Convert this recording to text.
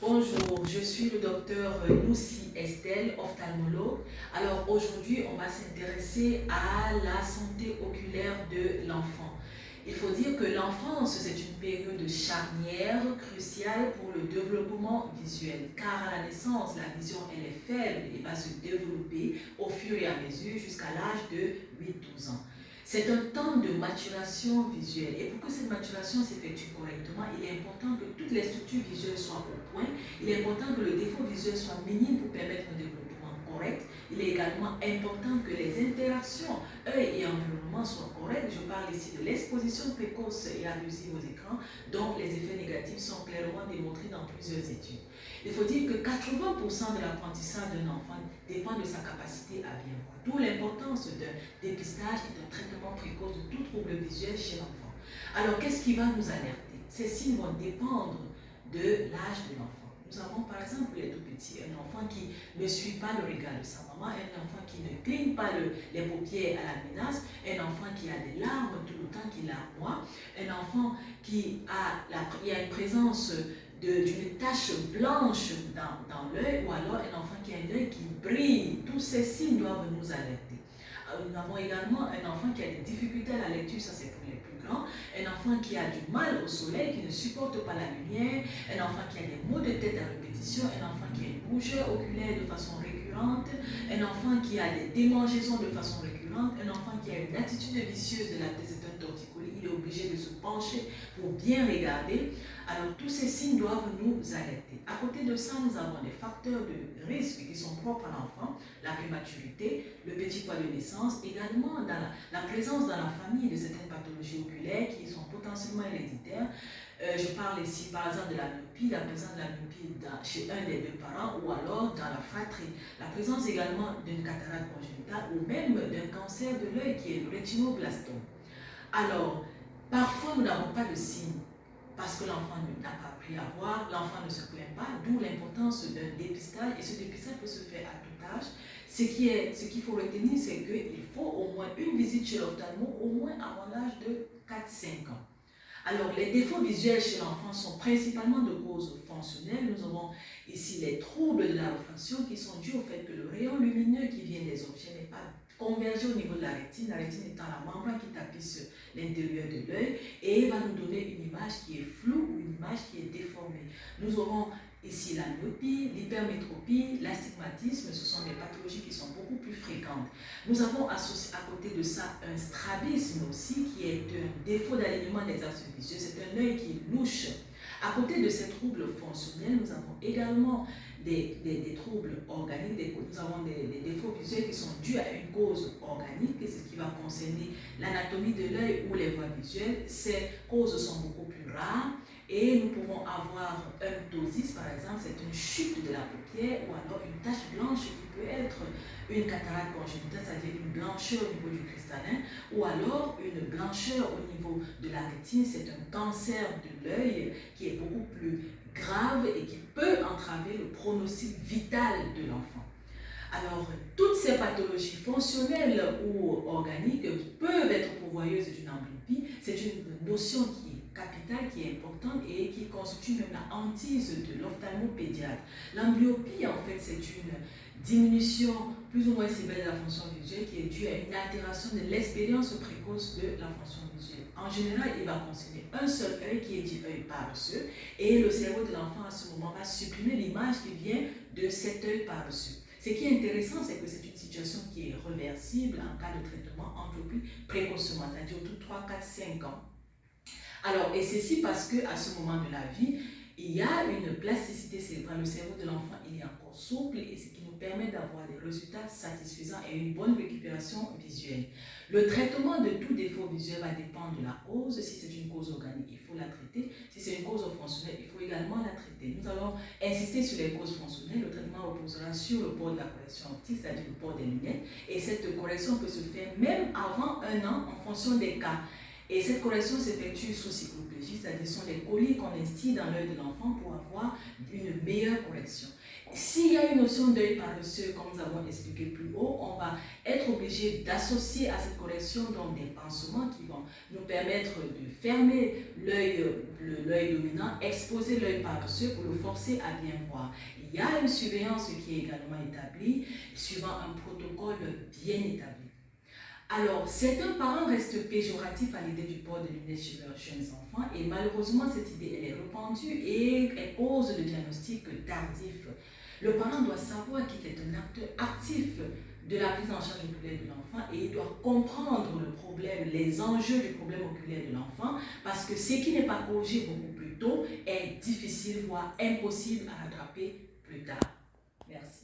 Bonjour, je suis le docteur Lucie Estelle, ophtalmologue. Alors aujourd'hui, on va s'intéresser à la santé oculaire de l'enfant. Il faut dire que l'enfance, c'est une période charnière, cruciale pour le développement visuel, car à la naissance, la vision elle est faible et va se développer au fur et à mesure jusqu'à l'âge de 8-12 ans. C'est un temps de maturation visuelle et pour que cette maturation s'effectue correctement, il est important que toutes les structures visuelles soient au point. Il est important que le défaut visuel soit minime pour permettre un développement correct. Il est également important que les interactions œil et environnement soient correctes. Je parle ici de l'exposition précoce et abusive aux écrans, dont les effets négatifs sont clairement démontrés dans plusieurs études. Il faut dire que 80% de l'apprentissage d'un enfant dépend de sa capacité à bien voir. D'où l'importance d'un dépistage et d'un traitement précoce de tout trouble visuel chez l'enfant. Alors, qu'est-ce qui va nous alerter? Ces signes vont dépendre de l'âge de l'enfant. Nous avons par exemple les tout petits, un enfant qui ne suit pas le regard de sa maman, un enfant qui ne cligne pas les paupières à la menace, un enfant qui a des larmes tout le temps qu'il larmoie, un enfant qui a, il y a une présence d'une tache blanche dans l'œil, ou alors un enfant qui a un œil qui brille. Tous ces signes doivent nous alerter. Nous avons également un enfant qui a des difficultés à la lecture, ça c'est pour les plus grands, un enfant qui a du mal au soleil, qui ne supporte pas la lumière, un enfant qui a des maux de tête à répétition, un enfant qui a une rougeur oculaire de façon récurrente, un enfant qui a des démangeaisons de façon récurrente, un enfant qui a une attitude vicieuse de la tête, c'est un torticolis, il est obligé de se pencher pour bien regarder. Alors tous ces signes doivent nous alerter. À côté de ça, nous avons des facteurs de risque qui sont propres à l'enfant, la prématurité, le petit poids de naissance, également dans la présence dans la famille de certaines pathologies oculaires qui sont potentiellement héréditaires. Je parle ici par exemple de la myopie, la présence de la myopie chez un des deux parents ou alors dans la fratrie. La présence également d'une cataracte congénitale ou même d'un cancer de l'œil qui est le rétinoblastome. Alors, parfois nous n'avons pas de signes parce que l'enfant n'a pas appris à voir, l'enfant ne se plaint pas, d'où l'importance d'un dépistage, et ce dépistage peut se faire à tout âge. Ce qu'il faut retenir, c'est qu'il faut au moins une visite chez l'ophtalmo, au moins avant l'âge de 4-5 ans. Alors, les défauts visuels chez l'enfant sont principalement de causes fonctionnelles. Nous avons ici les troubles de la réfraction qui sont dus au fait que le rayon lumineux qui vient des objets n'est pas convergé au niveau de la rétine étant la membrane qui tapisse l'intérieur de l'œil et va nous donner une image qui est floue ou une image qui est déformée. Nous aurons ici la myopie, l'hypermétropie, l'astigmatisme, ce sont des pathologies qui sont beaucoup plus fréquentes. Nous avons associé à côté de ça un strabisme aussi, qui est un défaut d'alignement des axes visuels, c'est un œil qui est louche. À côté de ces troubles fonctionnels, nous avons également des troubles organiques, nous avons des défauts visuels qui sont dus à une cause organique, c'est ce qui va concerner l'anatomie de l'œil ou les voies visuelles. Ces causes sont beaucoup plus rares. Et nous pouvons avoir un ptosis, par exemple, c'est une chute de la paupière ou alors une tache blanche qui peut être une cataracte congénitale, c'est-à-dire une blancheur au niveau du cristallin, ou alors une blancheur au niveau de la rétine, c'est un cancer de l'œil qui est beaucoup plus grave et qui peut entraver le pronostic vital de l'enfant. Alors, toutes ces pathologies fonctionnelles ou organiques peuvent être pourvoyeuses d'une amblyopie. C'est une notion qui est capitale, qui est importante et qui constitue même la hantise de l'ophtalmopédiatre. L'amblyopie, en fait, c'est une diminution plus ou moins sévère de la fonction visuelle qui est due à une altération de l'expérience précoce de la fonction visuelle. En général, il va concerner un seul œil qui est dit œil paresseux et le cerveau de l'enfant à ce moment va supprimer l'image qui vient de cet œil paresseux. Ce qui est intéressant, c'est que c'est une situation qui est réversible en cas de traitement entrepris précocement, c'est-à-dire autour de 3, 4, 5 ans. Alors, et ceci parce qu'à ce moment de la vie, il y a une plasticité cérébrale. Le cerveau de l'enfant, il est encore souple et ce qui nous permet d'avoir des résultats satisfaisants et une bonne récupération visuelle. Le traitement de tout défaut visuel va dépendre de la cause. Si c'est une cause organique, il faut la traiter. Si c'est une cause fonctionnelle, il faut également la traiter. Nous allons insister sur les causes fonctionnelles. Le traitement reposera sur le port de la correction optique, c'est-à-dire le port des lunettes. Et cette correction peut se faire même avant 1 an en fonction des cas. Et cette correction s'effectue sous cycloplégie, c'est-à-dire ce sont les colis qu'on instille dans l'œil de l'enfant pour avoir une meilleure correction. S'il y a une notion d'œil paresseux, comme nous avons expliqué plus haut, on va être obligé d'associer à cette correction donc des pansements qui vont nous permettre de fermer l'œil dominant, exposer l'œil paresseux pour le forcer à bien voir. Il y a une surveillance qui est également établie, suivant un protocole bien établi. Alors, certains parents restent péjoratifs à l'idée du port de lunettes chez leurs jeunes enfants et malheureusement, cette idée elle est répandue et elle cause le diagnostic tardif. Le parent doit savoir qu'il est un acteur actif de la prise en charge oculaire de l'enfant et il doit comprendre le problème, les enjeux du problème oculaire de l'enfant parce que ce qui n'est pas corrigé beaucoup plus tôt est difficile, voire impossible à rattraper plus tard. Merci.